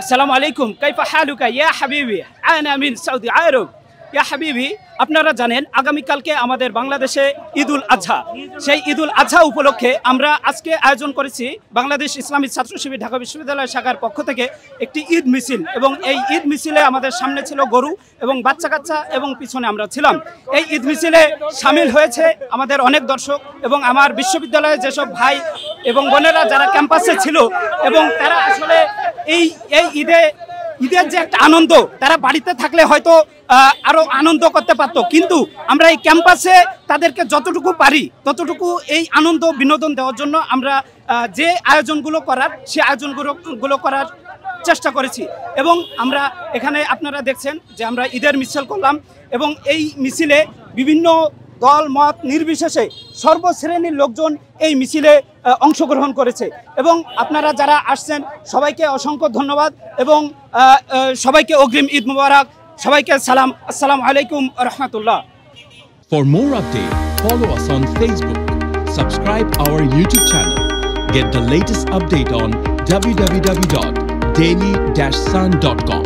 আসসালামু আলাইকুম কাইফা হালুকা ইয়া হাবিবি আনা মিন সৌদি আরব ইয়া হাবিবি। আপনারা জানেন আগামীকালকে আমাদের বাংলাদেশে ঈদুল আজহা। সেই ঈদুল আজহা উপলক্ষে আমরা আজকে আয়োজন করেছি বাংলাদেশ ইসলামী ছাত্র শিবির ঢাকা বিশ্ববিদ্যালয় শাখার পক্ষ থেকে একটি ঈদ মিছিল, এবং এই ঈদ মিছিলে আমাদের সামনে ছিল গরু এবং বাচ্চা কাচ্চা এবং পিছনে আমরা ছিলাম। এই ঈদ মিছিলে সামিল হয়েছে আমাদের অনেক দর্শক এবং আমার বিশ্ববিদ্যালয়ে যেসব ভাই এবং বোনেরা যারা ক্যাম্পাসে ছিল, এবং তারা আসলে এই ঈদের যে একটা আনন্দ, তারা বাড়িতে থাকলে হয়তো আরো আনন্দ করতে পারতো, কিন্তু আমরা এই ক্যাম্পাসে তাদেরকে যতটুকু পারি ততটুকু এই আনন্দ বিনোদন দেওয়ার জন্য আমরা যে আয়োজনগুলো করার সেই আয়োজনগুলো করার চেষ্টা করেছি। এবং আমরা এখানে আপনারা দেখছেন যে আমরা ঈদের মিছিল করলাম, এবং এই মিছিলে বিভিন্ন দল মত নির্বিশেষে সর্বশ্রেণীর লোকজন এই মিছিলে অংশগ্রহণ করেছে। এবং আপনারা যারা আসছেন সবাইকে অসংখ্য ধন্যবাদ এবং সবাইকে অগ্রিম ঈদ মুবারক, সবাইকে সালাম, আসসালামু আলাইকুম ওয়া রাহমাতুল্লাহ। For more updates, follow us on Facebook, subscribe our YouTube channel, get the latest update on www.daily-sun.com.